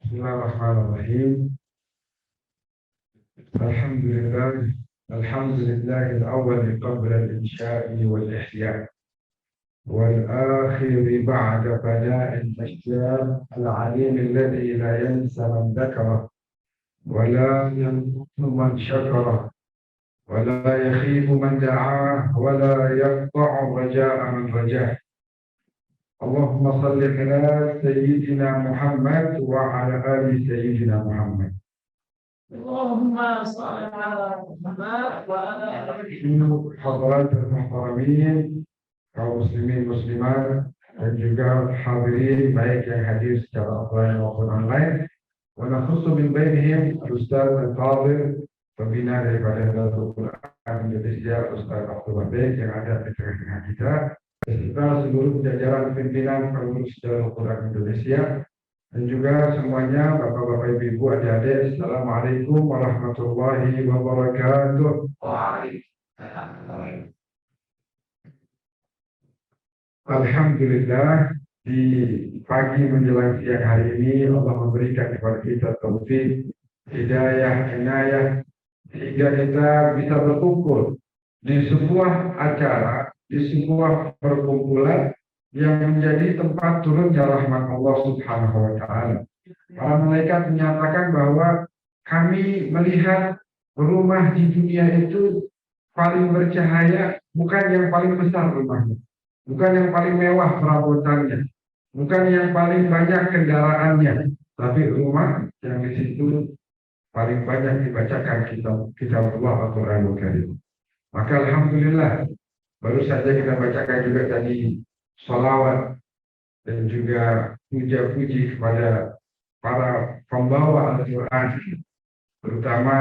Bismillahirrahmanirrahim. Alhamdulillah. Alhamdulillah al-awwal qabla al-insya'i wal-ihya' wal-akhir ba'da fana'i al-ashya' al-'alim alladhi la yansa man dhakara wa la yanqutu man shakara wa la yakhibu man da'ah wa la yaqta'u raja'a man rajah. Allahumma salli ala sayyidina Muhammad wa ala ali sayyidina Muhammad. Allahumma shalli ala Muhammad wa ala Hadirat al-muhtaramin, kaum muslimin muslimat dan juga hadirin baik yang hadir secara offline maupun online. Wa nakhussu min bainihim Ustaz Al-Fadil pembina daripada Darul Quran Indonesia, Ustaz Abdul Wahid yang ada di tengah-tengah kita, beserta seluruh jajaran pimpinan pengurus Darul Quran Indonesia. Dan juga semuanya bapak-bapak, ibu-ibu, adik-adik, assalamualaikum warahmatullahi wabarakatuh. Alhamdulillah, di pagi menjelang siang hari ini Allah memberikan kepada kita taufik, hidayah, inayah, sehingga kita bisa berkumpul di sebuah acara, di sebuah perkumpulan yang menjadi tempat turunnya rahmat Allah Subhanahu wa Ta'ala. Para malaikat menyatakan bahwa kami melihat rumah di dunia itu paling bercahaya, bukan yang paling besar rumahnya, bukan yang paling mewah perabotannya, bukan yang paling banyak kendaraannya, tapi rumah yang di situ paling banyak dibacakan kitab Allah Al-Quranul Karim. Maka alhamdulillah, baru saja kita bacakan juga tadi salawat dan juga puja-puji kepada para pembawa Al-Quran, terutama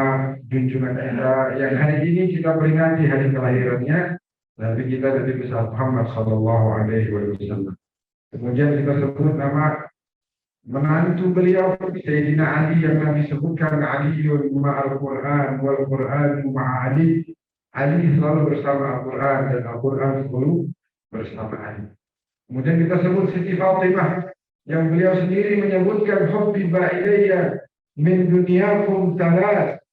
junjungan kita yang hari ini kita peringati hari kelahirannya, Nabi kita Nabi besar Muhammad Sallallahu Alaihi Wasallam. Kemudian kita sebut nama menantu beliau Sayyidina Ali yang Nabi sebutkan, Aliyun ma'al Quran wal Quran ma'a Ali. Ali selalu bersama Al-Quran dan Al-Quran selalu bersama Ali. Kemudian kita sebut Siti Fatimah yang beliau sendiri menyebutkan hubbiba ilayya min dunyakum talat.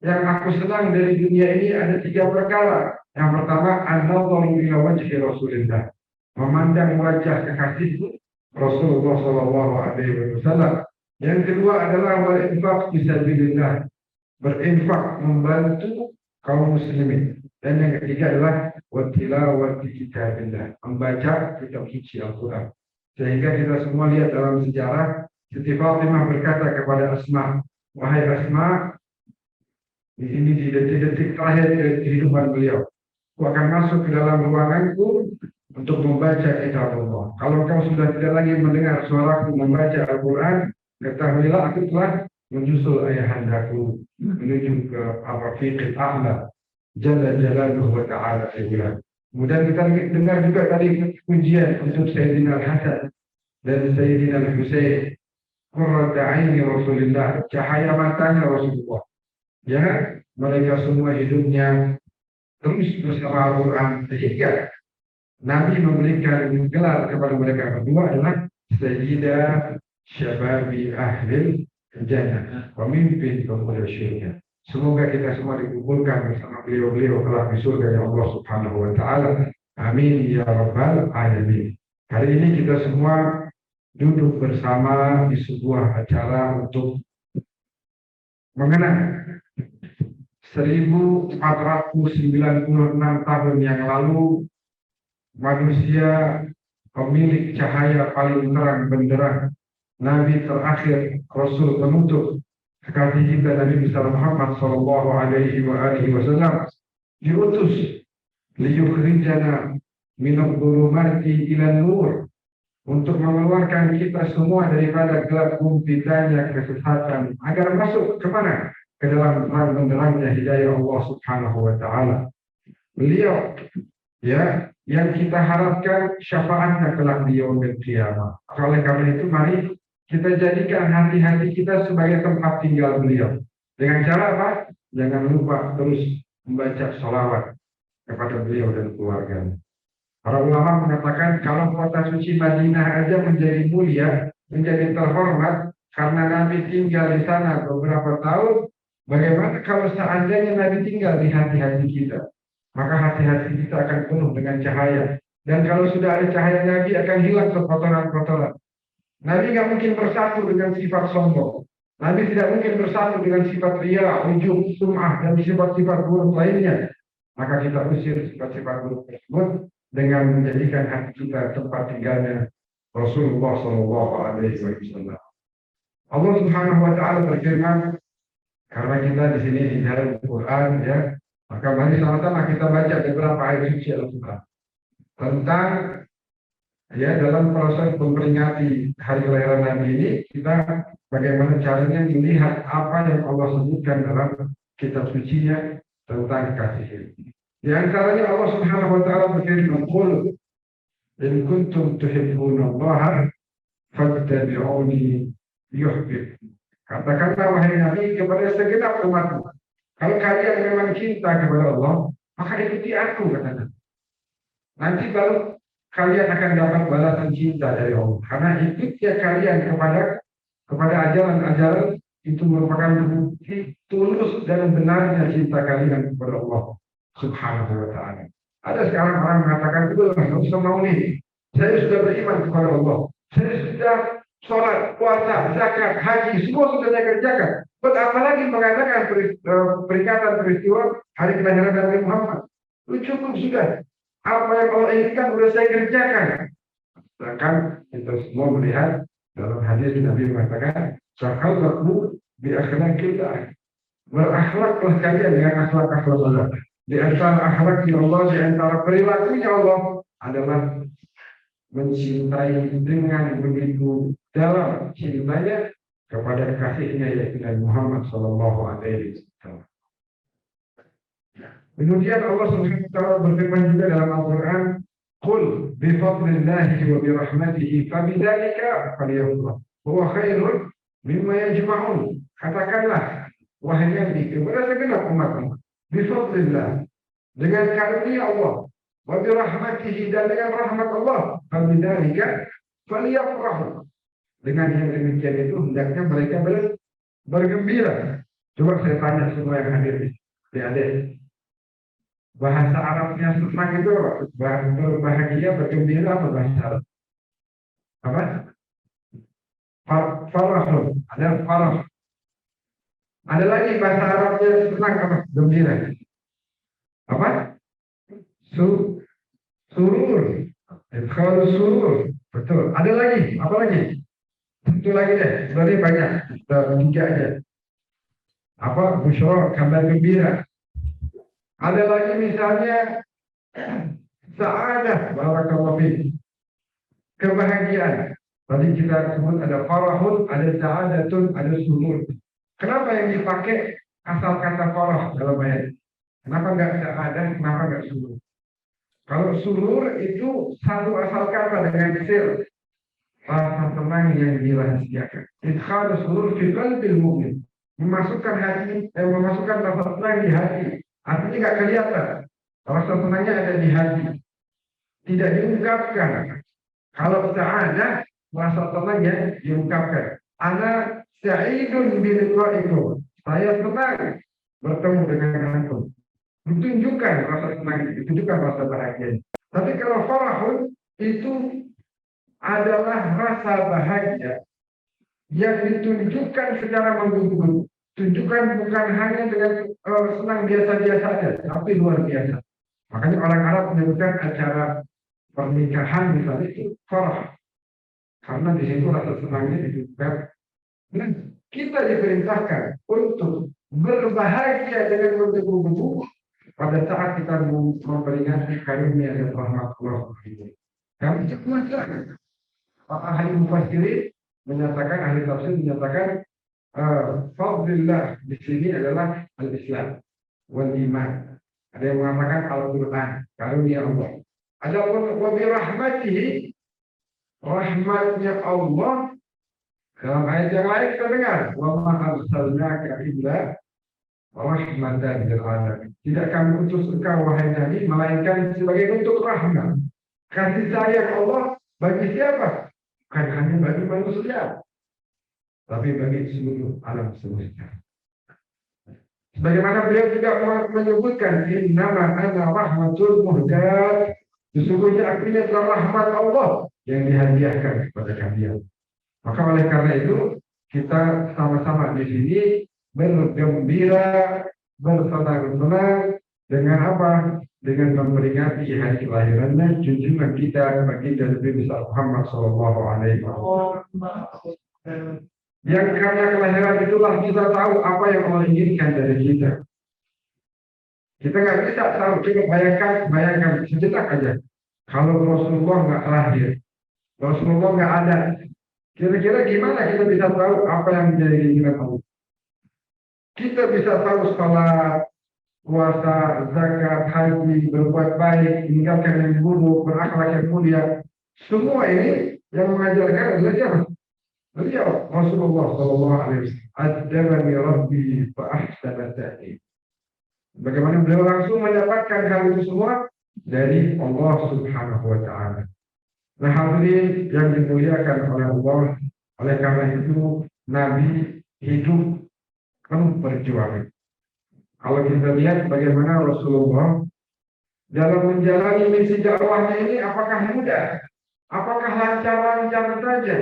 Yang aku senang dari dunia ini ada 3 perkara. Yang pertama, an-nadharu ila wajhi Rasulillah, memandang wajah kekasih Rasulullah sallallahu alaihi wasallam. Yang kedua adalah wal infaq fi sabilillah, berinfak membantu kaum muslimin. Dan yang ketiga adalah watilawati kitabillah, membaca kitab suci Al-Quran. Sehingga kita semua lihat dalam sejarah, Siti Fatimah berkata kepada Asma, wahai Asma, ini di detik-detik terakhir kehidupan beliau, aku akan masuk ke dalam ruanganku untuk membaca kitab Allah. Kalau kau sudah tidak lagi mendengar suaraku membaca Al-Quran, ketahuilah aku telah menyusul ayahandaku menuju ke Ar-Rafiqil A'la Jalla Jalaluhu wa Ta'ala. Kemudian kita dengar juga tadi pujian untuk Sayyidina Al-Hasan dan Sayyidina Al-Husain, qurrata aini Rasulullah, cahaya matanya Rasulullah. Ya, mereka semua hidupnya terus bersama Al-Quran, sehingga Nabi memberikan gelar kepada mereka berdua adalah Sayyidah Syababi Ahlil Jannah, pemimpin pemuda syurga. Semoga kita semua dikumpulkan bersama beliau-beliau kelak di surga ya Allah Subhanahu wa Ta'ala. Amin ya rabbal alamin. Hari ini kita semua duduk bersama di sebuah acara untuk mengenang 1496 tahun yang lalu manusia pemilik cahaya paling terang benderang, Nabi terakhir, Rasul penutup kekasih kita Nabi besar Muhammad Sallallahu Alaihi Wasallam diutus liyukhrijana minadh dhulumati ilan nur, untuk mengeluarkan kita semua daripada gelap gulitanya kesesatan agar masuk kemana? Ke dalam terang benderangnya hidayah Allah Subhanahu wa Ta'ala. Beliau ya yang kita harapkan syafaatnya kelak di yaumil qiyamah. Oleh karena itu mari kita jadikan hati-hati kita sebagai tempat tinggal beliau. Dengan cara apa? Jangan lupa terus membaca sholawat kepada beliau dan keluarganya. Para ulama mengatakan kalau kota suci Madinah aja menjadi mulia, menjadi terhormat karena Nabi tinggal di sana beberapa tahun. Bagaimana kalau seandainya Nabi tinggal di hati-hati kita? Maka hati-hati kita akan penuh dengan cahaya. Dan kalau sudah ada cahaya Nabi akan hilang kotoran-kotoran. Nabi nggak mungkin bersatu dengan sifat sombong. Nabi tidak mungkin bersatu dengan sifat riya, ujub, sum'ah, dan sifat-sifat buruk lainnya. Maka kita usir sifat-sifat buruk tersebut dengan menjadikan hati kita tempat tinggalnya Rasulullah SAW. Allah Subhanahu Wa Taala berfirman, karena kita di sini di dalam Al-Quran, ya, maka mari sama-sama kita baca beberapa ayat suci Al-Quran tentang, ya, dalam proses memperingati hari kelahiran Nabi ini, kita bagaimana caranya melihat apa yang Allah sebutkan dalam kitab sucinya tentang kasih ini. Di antaranya Allah Subhanahu Wa Taala berfirman, "Qul in kuntum tuhibbunallaha fattabi'uni yuhibbukum." Katakanlah wahai Nabi kepada segenap umatmu, kalau kalian memang cinta kepada Allah, maka ikuti aku, katanya. Nanti baru kalian akan dapat balasan cinta dari Allah. Karena ikutnya kalian kepada ajaran-ajaran itu merupakan bukti tulus dan benarnya cinta kalian kepada Allah Subhanahu Wa Taala. Ada sekarang orang mengatakan, nggak usah mau nih, saya sudah beriman kepada Allah, saya sudah sholat, puasa, zakat, haji, semua sudah saya kerjakan. Buat apa lagi mengadakan peringatan peristiwa hari kelahiran Nabi Muhammad? Cukup sudah. Apa yang Allah inginkan sudah saya kerjakan. Sedangkan kita semua melihat dalam hadis Nabi mengatakan, "Sakhalaqu bi akhlaqillah." Berakhlaklah kalian dengan akhlak-akhlak Allah. Di antara akhlak Allah, di antara perilakunya Allah adalah mencintai dengan begitu dalam cintanya kepada kasihnya, yaitu Nabi Muhammad SAW. Kemudian Allah Subhanahu Wa Taala berfirman juga dalam Al-Quran, "Qul bi fadlillahi wa bi rahmatihi fabidzalika falyafrahu huwa khairun mimma yajma'un." Katakanlah wahai Nabi kepada segenap umat, bi fadlillah, dengan karunia Allah, wa bi rahmatihi, dan dengan rahmat Allah, fabidzalika falyafrahu. Dengan yang demikian itu hendaknya mereka bergembira. Coba saya tanya semua yang hadir di adik, bahasa Arabnya senang itu berbahagia, bergembira, apa bahasa Arab? Apa? Farahun. Ada farah. Ada lagi bahasa Arabnya senang, apa? Gembira. Apa? Surur. Kalau surur. Betul. Ada lagi. Apa lagi? Tentu lagi deh. Sebenarnya banyak. Tiga aja. Apa? Busyra, kabar gembira. Ada lagi misalnya sa'adah, barakallahu fiik, kebahagiaan. Tadi kita sebut ada farahun, ada sa'adatun, ada surur. Kenapa yang dipakai asal kata farah dalam ayat? Kenapa enggak sa'adah, kenapa enggak surur? Kalau surur itu satu asal kata dengan sir, rasa senang yang dirahasiakan. Idkhal surur fi qalbil mu'min, memasukkan rasa senang di hati. Artinya nggak kelihatan. Rasa senangnya ada di hati, tidak diungkapkan. Kalau sa'adah, rasa senangnya diungkapkan. Ana sa'idun bi liqa'ikum. Saya senang bertemu dengan antum. Ditunjukkan rasa senang, ditunjukkan rasa bahagia. Tapi kalau farahun itu adalah rasa bahagia yang ditunjukkan secara menggebu-gebu. Tunjukkan bukan hanya dengan senang biasa-biasa saja, tapi luar biasa. Makanya orang Arab menyebutkan acara pernikahan misalnya itu farah, karena di situ rasa senangnya ditunjukkan. Nah, kita diperintahkan untuk berbahagia dengan menggebu-gebu pada saat kita memperingati karunia dan rahmat Allah. Kami cuma ahli mufassirin menyatakan, ahli tafsir menyatakan, fadlillah di sini adalah al-Islam wal iman. Ada yang mengatakan Al-Quran, karunia Allah. Ada wa bi rahmatihi, rahmatnya Allah. Dalam ayat yang lain kita dengar, wa ma arsalnaka illa rahmatan lil alamin. Tidak kami utus engkau wahai Nabi melainkan sebagai bentuk rahmat, kasih sayang Allah bagi siapa? Bukan hanya bagi manusia. tapi bagi seluruh alam semesta. Sebagaimana beliau juga menyebutkan, innama ana rahmatul muhdad, sesungguhnya aku ini adalah rahmat Allah yang dihadiahkan kepada kalian. Maka oleh karena itu kita sama-sama di sini bergembira, bersenang-senang dengan apa? Dengan memperingati hari kelahirannya junjungan kita baginda Nabi besar Muhammad Sallallahu Alaihi Wasallam. Yang karena kelahiran itulah kita tahu apa yang Allah inginkan dari kita. Kita nggak bisa tahu, coba bayangkan sejenak aja. Kalau Rasulullah nggak lahir, Rasulullah nggak ada, kira-kira gimana kita bisa tahu apa yang menjadi keinginan Allah? Kita bisa tahu salat, puasa, zakat, haji, berbuat baik, meninggalkan yang buruk, berakhlak yang mulia. Semua ini yang mengajarkan adalah siapa? Beliau Rasulullah Sallallahu Alaihi Wasallam. Adabani Rabbi fa ahsana ta'dib. Bagaimana beliau langsung mendapatkan hal itu semua dari Allah Subhanahu Wa Taala. Nah, hadirin yang dimuliakan oleh Allah, oleh karena itu Nabi hidup penuh perjuangan. Kalau kita lihat bagaimana Rasulullah dalam menjalani misi dakwahnya ini, apakah mudah? Apakah lancar-lancar saja?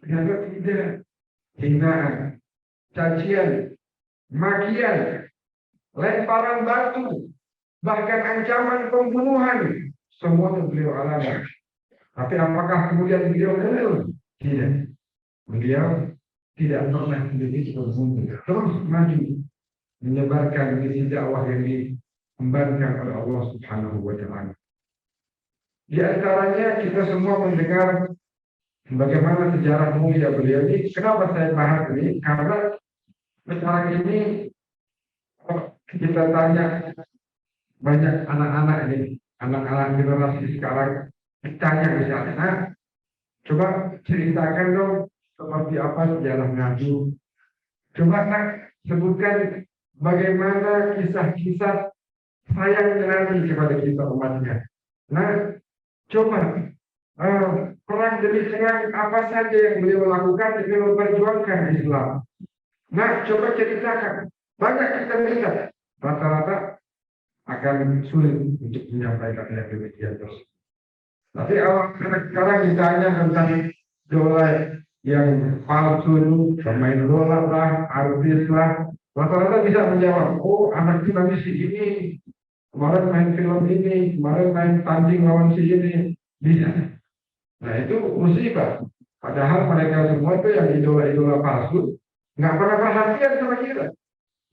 Ternyata tidak. Hinaan, cacian, makian, lemparan batu, bahkan ancaman pembunuhan, semua beliau alami. Tapi apakah kemudian beliau mundur? Tidak. Beliau tidak pernah menjadi mundur, terus maju menyebarkan misi dakwah yang diembankan oleh Allah Subhanahu Wa Taala. Di antaranya kita semua mendengar bagaimana sejarah mulia beliau ini. Kenapa saya bahas ini? Karena sekarang ini kita tanya banyak anak-anak ini, anak-anak generasi sekarang, ditanya misalnya, nah, coba ceritakan dong seperti apa sejarah Nabi. Coba nak sebutkan bagaimana kisah-kisah sayang Nabi kepada kita umatnya. Nah, coba perang demi perang apa saja yang beliau lakukan demi memperjuangkan Islam. Nah, coba ceritakan. Banyak kita lihat rata-rata akan sulit untuk menyampaikan yang demikian terus. Tapi anak sekarang ditanya tentang dola yang palsu, pemain bola lah, artis lah, rata-rata bisa menjawab, oh anak kita si ini, kemarin main film ini, kemarin main tanding lawan si ini, bisa. Nah itu musibah. Padahal mereka semua itu yang idola-idola palsu, nggak pernah perhatian sama kita.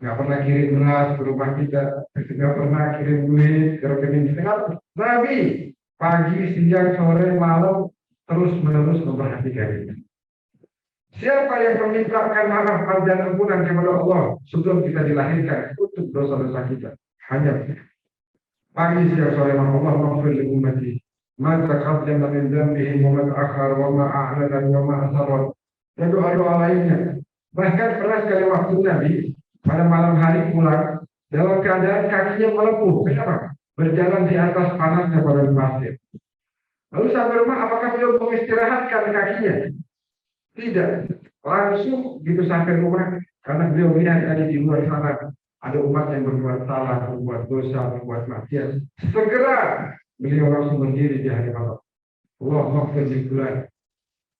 Nggak pernah kirim beras ke rumah kita, nggak pernah kirim duit ke rekening kita. Tapi pagi, siang, sore, malam terus-menerus memperhatikan kita. Siapa yang memintakan maaf dan ampunan kepada Allah sebelum kita dilahirkan untuk dosa-dosa kita? Hanya pagi, siang, sore, malam. Allah maghfir li ummati ma taqaddama min dhanbihim wa ma ta'akhkhara wa ma a'lana wa ma asarra. Dan doa-doa lainnya. Bahkan pernah sekali waktu Nabi pada malam hari pulang dalam keadaan kakinya melepuh. Kenapa? Berjalan di atas panasnya pada pasir. Lalu sampai rumah, apakah beliau mengistirahatkan kakinya? Tidak. Langsung gitu sampai rumah, karena beliau lihat tadi di luar sana ada umat yang berbuat salah, berbuat dosa, berbuat maksiat. Segera beliau langsung berdiri di hari malam. Allah maafkan si fulan.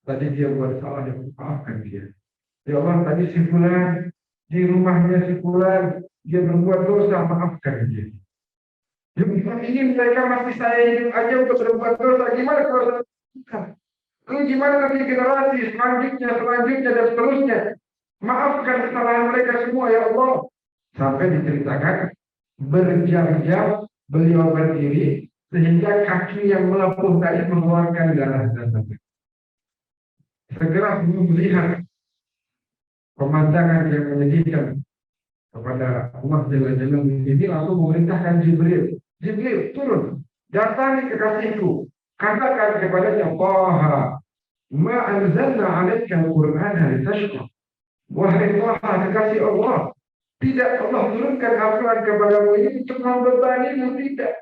Tadi dia buat salah, dia maafkan dia. Ya Allah, tadi si fulan di rumahnya si fulan dia berbuat dosa, maafkan dia. Ya, ini mereka masih saya hidup aja untuk berbuat dosa. Gimana kalau kita? Lalu gimana nanti generasi selanjutnya dan seterusnya? Maafkan kesalahan mereka semua ya Allah. Sampai diceritakan berjam-jam beliau berdiri sehingga kaki yang melepuh tadi mengeluarkan darah dan darah. Segera melihat pemandangan yang menyedihkan kepada umat jalan-jalan ini, lalu memerintahkan Jibril turun, datangi kekasihku, katakan kepadanya, Taha ma anzalna 'alaika al-Qur'ana litashqa. Wahai Taha, kekasih Allah, tidak Allah turunkan Al-Quran kepadamu ini untuk membebanimu, tidak.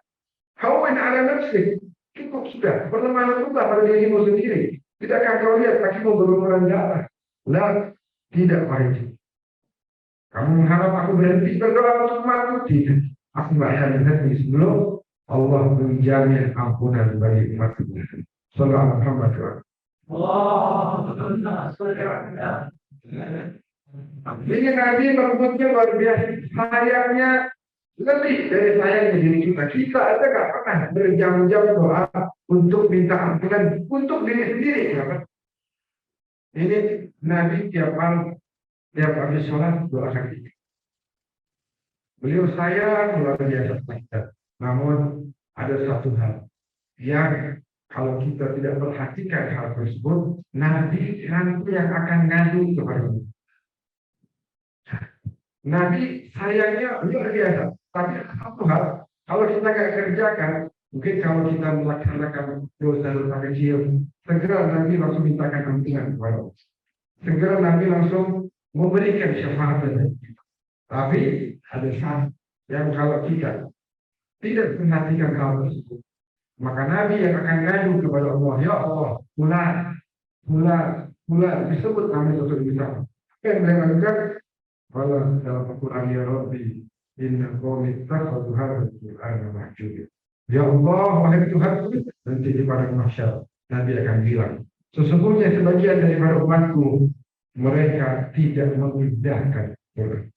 Hawan 'ala nafsik, cukup sudah, berlemah lembutlah pada dirimu sendiri. Tidakkah kau lihat kakimu berlumuran darah? Lah, Tidak, wahai. Kamu mengharap aku berhenti berdoa untuk umatku? Tidak. Aku nggak akan berhenti sebelum Allah menjamin ampunan bagi umatku. Sallallahu alaihi wasallam. Ini Nabi merebutnya luar biasa. Sayangnya lebih dari sayangnya diri kita. Kita aja nggak pernah berjam-jam doa untuk minta ampunan untuk diri sendiri. Ini Nabi tiap habis sholat doa kaki. Beliau sayang luar biasa. Namun ada satu hal yang kalau kita tidak perhatikan hal tersebut, Nabi nanti yang akan ngadu kepada kita. Nabi sayangnya luar biasa. Tapi satu hal, kalau kita nggak kerjakan, mungkin kalau kita melaksanakan dosa-dosa kecil, segera Nabi langsung mintakan ampunan kepada Allah. Segera Nabi langsung memberikan syafaat kepada kita. Tapi ada satu yang kalau kita tidak perhatikan hal tersebut, maka Nabi yang akan ngadu kepada Allah, ya Allah, mula disebut nama itu bisa. Yang mengatakan, kalau dalam Al-Quran ya Rabbi, inna qawmi takhadu hadzal Qur'ana mahjura. Ya Allah, wahai Tuhan, nanti di padang mahsyar Nabi akan bilang, sesungguhnya sebagian daripada umatku mereka tidak mengindahkan Quran,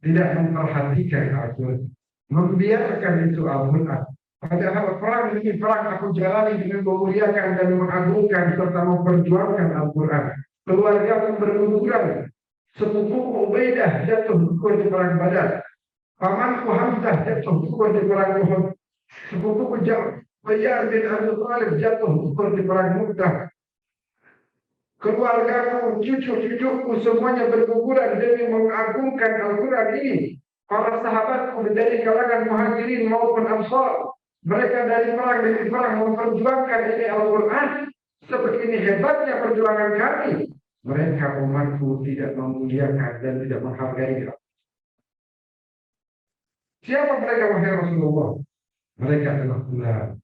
tidak memperhatikan Al-Quran, membiarkan itu Al-Quran. Padahal perang ini perang aku jalani dengan memuliakan dan mengagungkan serta memperjuangkan Al-Quran. Keluarga pun berguguran. Sepupuku Ubaidah jatuh gugur di perang Badar. Pamanku Hamzah jatuh gugur di perang Uhud. Sepupuku Ja'far bin Abi Thalib jatuh gugur di perang Mu'tah. Keluargaku, cucu-cucuku semuanya berguguran demi mengagungkan Al-Quran ini. Para sahabatku dari kalangan Muhajirin maupun Ansar, mereka dari perang memperjuangkan ini Al-Quran. Seperti ini hebatnya perjuangan kami. Mereka umatku tidak memuliakan dan tidak menghargai. Siapa mereka wahai Rasulullah? Mereka adalah ulama.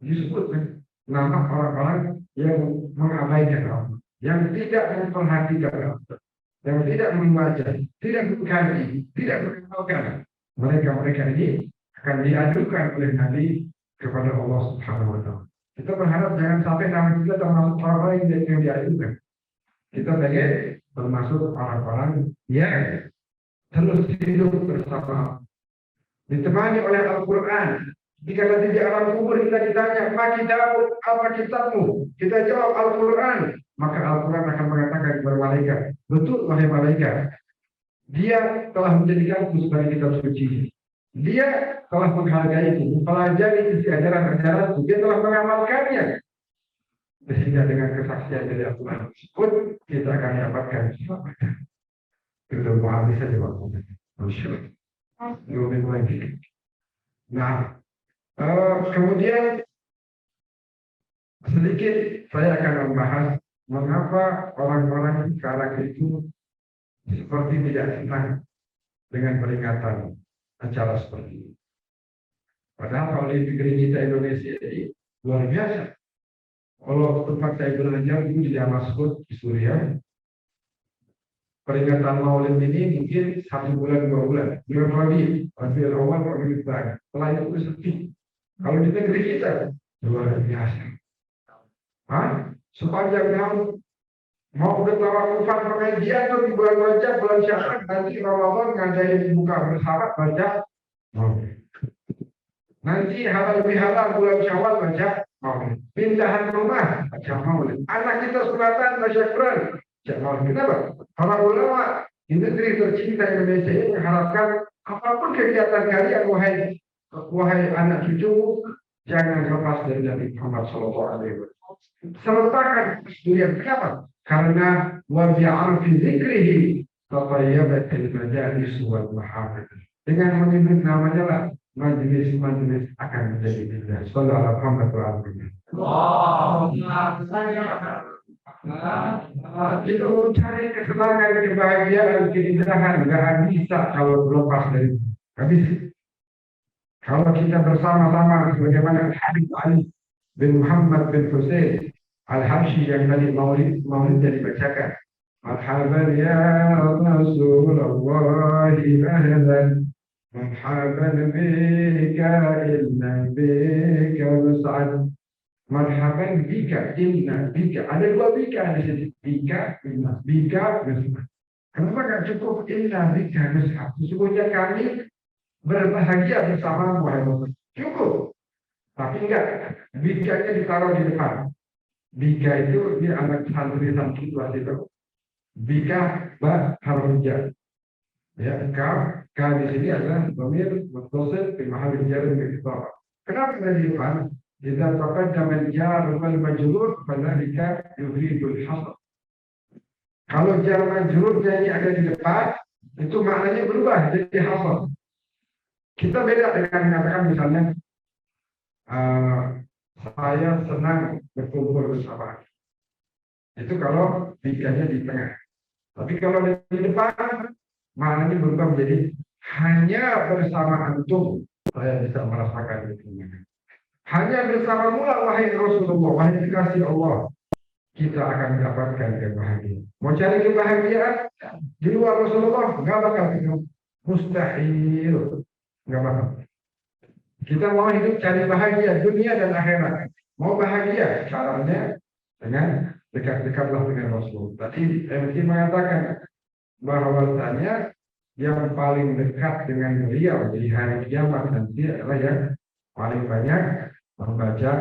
Disebutkan nama orang-orang yang mengabaikan Allah, yang tidak memperhatikan Allah, yang tidak membaca, tidak mengkaji, tidak mengenalkan. Mereka ini akan diajukan oleh Nabi kepada Allah Subhanahu wa Ta'ala. Kita berharap jangan sampai nama kita termasuk orang yang diajukan. Kita pengen termasuk orang-orang yang terus hidup bersama, ditemani oleh Al-Quran. Jika nanti di alam kubur kita ditanya, apa kitabmu? Kita jawab Al-Quran. Maka Al-Quran akan mengatakan kepada malaikat, betul wahai malaikat, dia telah menjadikanku sebagai kitab suci. Dia telah menghargaiku, mempelajari isi ajaran-ajaranku, dia telah mengamalkannya. Sehingga dengan kesaksian dari Al-Quran tersebut, kita akan dapatkan sesuatu. Itu muhabis saja waktu. Nah, kemudian sedikit saya akan membahas mengapa orang-orang sekarang itu seperti tidak senang dengan peringatan acara seperti ini. Padahal kalau di negeri kita Indonesia ini luar biasa. Kalau tempat saya belajar itu di Damaskus di Suriah, peringatan Maulid ini mungkin 1 bulan 2 bulan. Bulan Rabiul Awal, Rabiul Tsani. Setelah itu sepi. Kalau di negeri kita luar biasa. Sepanjang tahun mau bertawafan pengajian tuh di bulan Rajab, bulan Syawal, nanti Ramadan ngadain buka bersama baca Maulid. Nanti halal bihalal bulan Syawal baca Maulid. Pindahan rumah baca Maulid. Anak kita sunatan baca Quran baca Maulid. Kenapa? Para ulama di negeri tercinta Indonesia ini mengharapkan apapun kegiatan kalian wahai anak cucu, jangan lepas dari Nabi Muhammad SAW. Sertakan kesulian. Kenapa? Karena wabi'an fi zikrihi tatayyabat al-majalis wal mahamid. Dengan menyebut namanya lah majelis-majelis akan menjadi indah. Sallallahu alaihi wasallam. Itu cari kesenangan, kebahagiaan, keindahan nggak bisa kalau lepas dari itu. Habis. Kalau kita bersama-sama sebagaimana Habib Ali bin Muhammad bin Husain Al-Habsyi yang tadi Maulid jadi bacakan. Marhaban ya Rasulullah ahlan marhaban bika inna bika was'ad marhaban bika inna bika ada dua bika di sini bika inna bika was'ad. Kenapa nggak cukup inna bika was'ad? Sesungguhnya kami berbahagia bersama Muhammad. Cukup. Tapi enggak, bikanya ditaruh di depan. Bika itu dia anak tulisan situasi itu. Bika ba harus jar. Ya, ka di sini adalah dhamir muttasil fi mahall jar al-kitab. Kenapa di depan? Jika taqaddama al-jar wal majrur fadzalika yufidul hasr. Kalau jar majrurnya ini ada di depan, itu maknanya berubah jadi hasr. Kita beda dengan mengatakan misalnya saya senang berkumpul bersama. Itu kalau bikanya di tengah. Tapi kalau di depan, maknanya berubah menjadi hanya bersama antum saya bisa merasakan itu. Hanya bersama mula wahai Rasulullah, wahai dikasih Allah, kita akan mendapatkan kebahagiaan. Mau cari kebahagiaan di luar Rasulullah, nggak bakal itu. Mustahil, nggak bakal. Kita mau hidup cari bahagia dunia dan akhirat. Mau bahagia caranya dengan dekat-dekatlah dengan Rasul. Tadi MT mengatakan bahwasanya yang paling dekat dengan beliau di hari kiamat nanti adalah yang paling banyak membaca.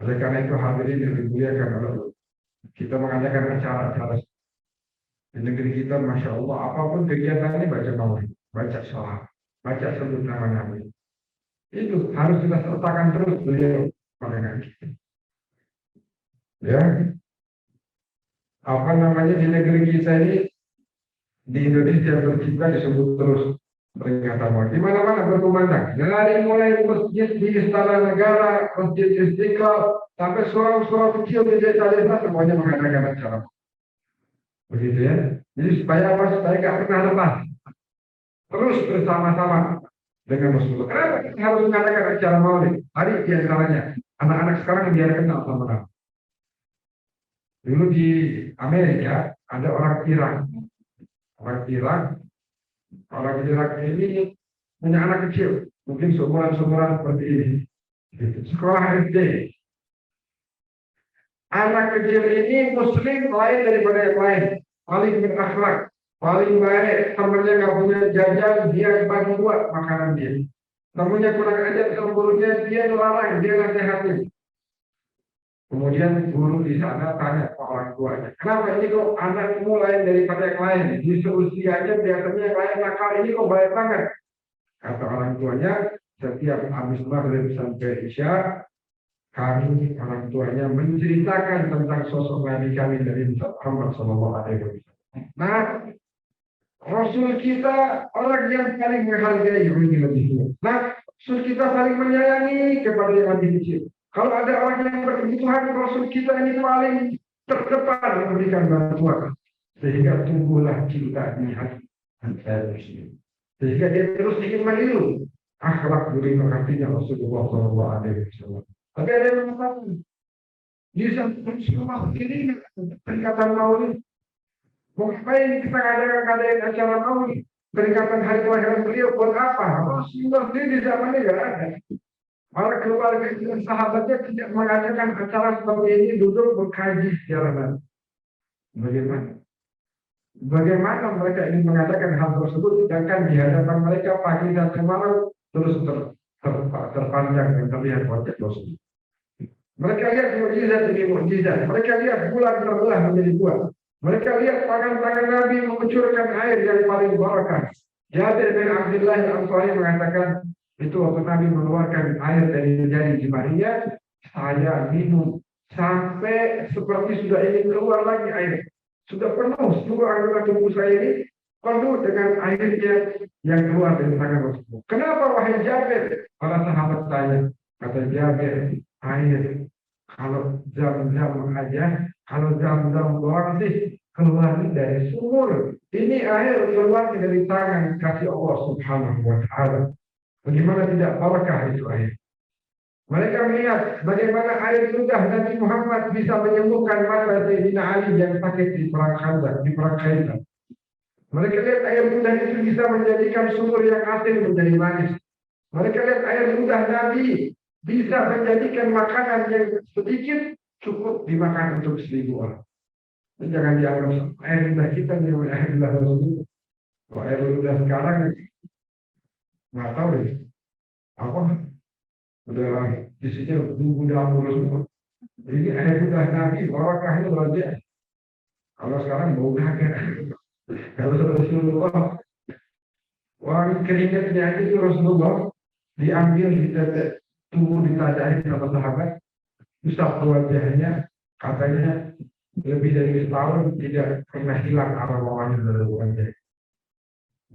Oleh karena itu hadirin yang dimuliakan Allah, kita mengadakan acara-acara di negeri kita, masya Allah, apapun kegiatannya baca maulid, baca sholat, baca sebut nama Nabi. Itu harus kita sertakan terus beliau dengan kita. Ya, apa namanya di negeri kita ini, di Indonesia tercipta disebut terus peringatan maulid. Di mana-mana berkumandang. Dari mulai masjid di Istana Negara, masjid Istiqlal, sampai surau-surau kecil di desa-desa semuanya mengadakan acara. Begitu ya. Jadi supaya apa? Supaya nggak pernah lepas. Terus bersama-sama dengan Rasulullah. Kenapa kita harus mengadakan acara maulid? Hari di antaranya anak-anak sekarang biar kenal sama Nabi. Dulu di Amerika ada orang Irak. Orang Irak ini punya anak kecil, mungkin seumuran seperti ini. Sekolah SD. Anak kecil ini Muslim lain daripada yang lain, paling berakhlak, paling baik. Temannya nggak punya jajan, dia bagi dua makanan dia. Temannya kurang ajar sembulunya, dia larang, dia nasihatin. Kemudian guru di sana tanya ke orang tuanya, kenapa ini kok anakmu lain daripada yang lain? Di seusianya biasanya yang lain nakal, ini kok baik banget. Kata orang tuanya, setiap habis maghrib sampai isya, kami orang tuanya menceritakan tentang sosok Nabi kami dari Muhammad SAW. Nah, Rasul kita orang yang paling menghargai yang lebih tua. Nah, Rasul kita paling menyayangi kepada yang lebih kecil. Kalau ada orang yang berkebutuhan, Rasul kita ini paling terdepan memberikan bantuan. Sehingga tumbuhlah cinta di hati Muslim. Sehingga dia terus ingin meniru akhlak budi pekertinya Rasulullah SAW. Tapi ada yang mengatakan, di samping Rasulullah ini peringatan maulid. Mau ngapain kita ngadain acara maulid? Peringatan hari kelahiran beliau buat apa? Rasulullah di zamannya nggak ada. Para keluarga dan sahabatnya tidak mengadakan acara seperti ini, duduk mengkaji sejarah Nabi. Bagaimana mereka ingin mengadakan hal tersebut, sedangkan di hadapan mereka pagi dan malam terus terpanjang dan terlihat wajah Rasul. Mereka lihat mukjizat demi mukjizat. Mereka lihat bulan terbelah menjadi dua. Mereka lihat tangan-tangan Nabi mengucurkan air yang paling barakah. Jabir bin Abdullah Al-Ansari mengatakan, itu waktu Nabi mengeluarkan air dari jari jemarinya, saya minum sampai seperti sudah ingin keluar lagi air. Sudah penuh seluruh anggota tubuh saya ini penuh dengan airnya yang keluar dari tangan Rasulullah. Kenapa wahai Jabir? Para sahabat tanya, kata Jabir, air kalau zam-zam aja, kalau zam-zam doang sih keluar dari sumur. Ini air keluar dari tangan kasih Allah Subhanahu wa Ta'ala. Bagaimana tidak barakah itu air? Mereka melihat bagaimana air ludah Nabi Muhammad bisa menyembuhkan mata Sayyidina Ali yang sakit di perang Khandaq, di perang Khaibar. Mereka lihat air ludah itu bisa menjadikan sumur yang asin menjadi manis. Mereka lihat air ludah Nabi bisa menjadikan makanan yang sedikit cukup dimakan untuk 1.000 orang. Jangan dianggap air ludah kita nih, air ludah Rasulullah. Kalau air ludah sekarang nggak tahu deh apa udah isinya bumbu dapur semua. Ini air ludah Nabi barakahnya luar biasa. Kalau sekarang bau kagak. Kalau Rasulullah wangi keringatnya aja itu Rasulullah diambil tubuh ditajari sama sahabat, usap wajahnya, katanya lebih dari setahun tidak pernah hilang aroma wangi dari wajah.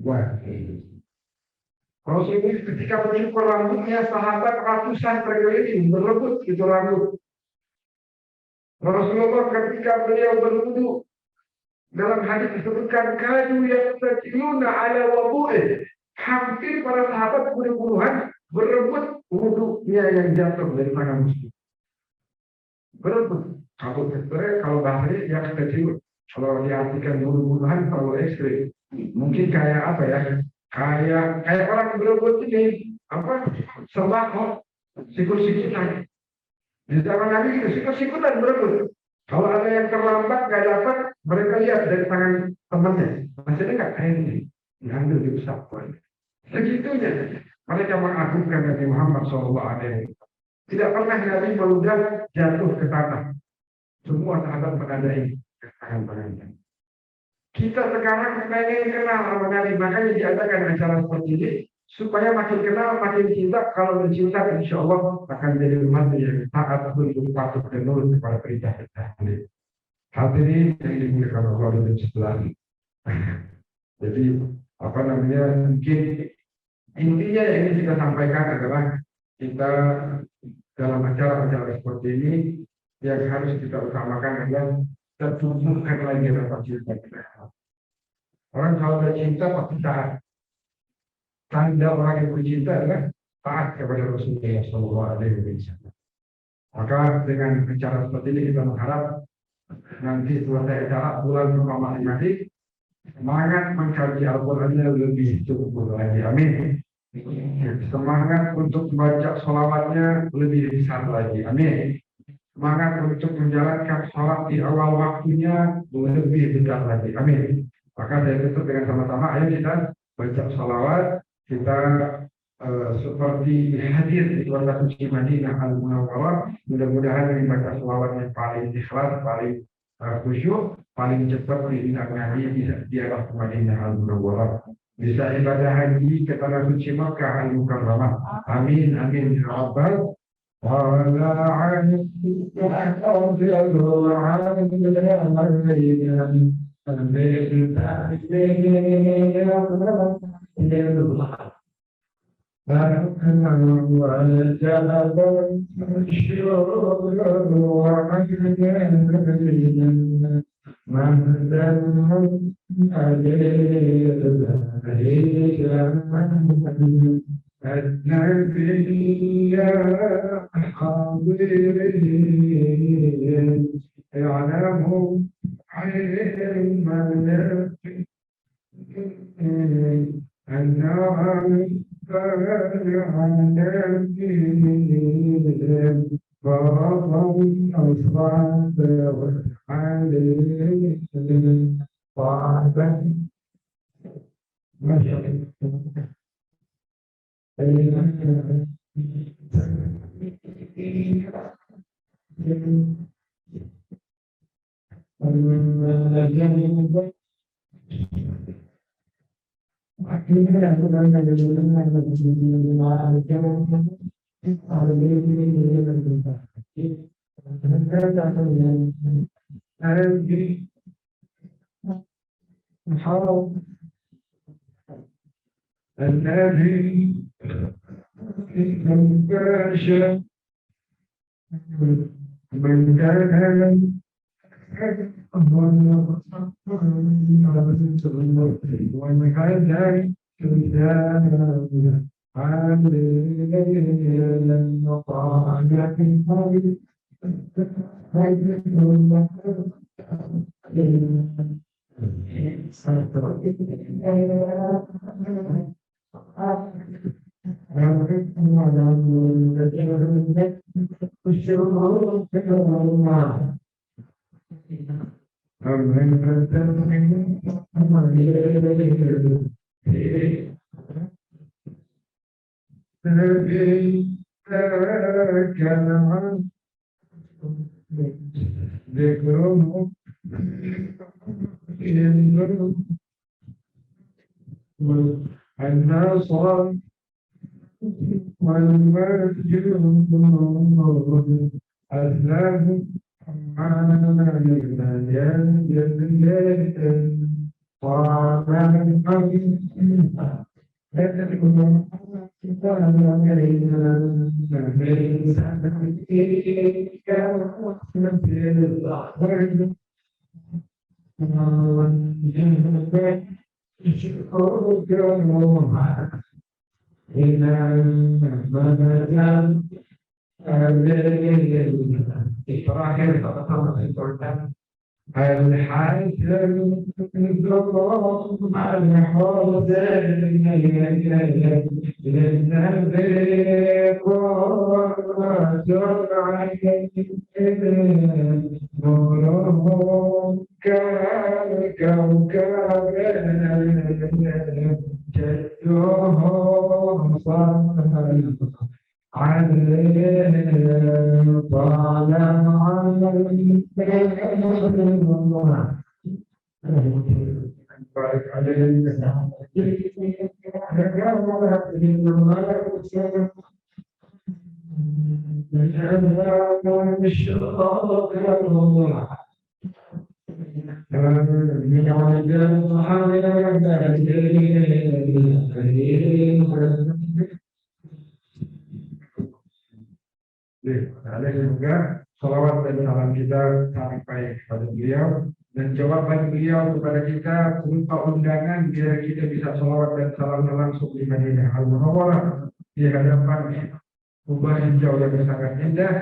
Wah, Rasul ini ketika mencukur rambutnya, sahabat ratusan berkeliling berebut itu rambut. Rasulullah ketika beliau berwudu, dalam hadis disebutkan kadu yaqtatiluna ala wudu'ih. Hampir para sahabat puluhan berebut wudunya yang jatuh dari tangan muslim. Berebut. Kalau bahari yaqtatilun. Kalau diartikan bunuh-bunuhan terlalu ekstrim. Mungkin kayak apa ya? Kayak orang berebut ini apa? Sembako, sikut-sikutan. Di zaman Nabi itu sikut-sikutan berebut. Kalau ada yang terlambat nggak dapat, mereka lihat dari tangan temannya masih ada nggak kayak ini, diambil diusap. Segitunya mereka mengagungkan Nabi Muhammad SAW. Tidak pernah Nabi meludah jatuh ke tanah. Semua sahabat menandai tangan-tangannya. Kita sekarang pengen kenal sama Nabi, makanya diadakan acara seperti ini supaya makin kenal, makin cinta. Kalau mencinta, insya Allah akan jadi umat yang taat, tunduk, patuh dan nurut kepada perintah-perintah. Hadirin yang dimuliakan Allah dan setelah. Jadi apa namanya, mungkin intinya yang ingin kita sampaikan adalah kita dalam acara-acara seperti ini yang harus kita utamakan adalah tertumbuhkan lagi rasa cinta kita. Orang kalau bercinta pasti taat. Tanda orang yang bercinta adalah taat kepada Rasulullah SAW. Maka dengan acara seperti ini kita mengharap nanti selesai acara bulan Ramadan nanti semangat mengkaji Al-Qurannya lebih cukup lagi. Amin. Semangat untuk membaca sholawatnya lebih besar lagi. Amin. Semangat untuk menjalankan sholat di awal waktunya lebih besar lagi. Amin. Maka saya tutup dengan sama-sama. Ayo kita baca sholawat. Kita seperti hadir di kota suci Madinah Al-Munawwarah. Mudah-mudahan membaca sholawat yang paling ikhlas, paling khusyuk, paling cepat di Nabi bisa diarah ke Madinah Al-Munawwarah. Bisa ibadah haji ke tanah suci Makkah Al-Mukarramah. Amin, amin, ya Rabbal. ذكره النصر والمسجون أسلام معنا ينجل طعام terakhir الحسن الضرام الحزن للنبي قرة العين نورهم كالكوكب جدهم صلى عليه طالما بارك Ada juga salawat dan salam kita sampai kepada beliau dan jawaban beliau kepada kita berupa undangan biar kita bisa salawat dan salam langsung di Madinah Al-Munawwarah di hadapan kubah hijau yang sangat indah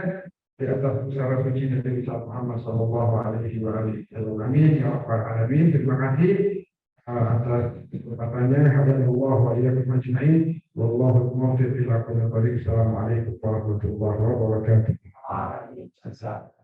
di atas pusara suci Nabi Muhammad Sallallahu Alaihi Wasallam. Amin ya rabbal alamin. Terima kasih atas kesempatannya. Hadanallahu wa iyyakum ajma'in. Wallahu muwaffiq ila aqwamit thoriq. Assalamualaikum warahmatullahi wabarakatuh.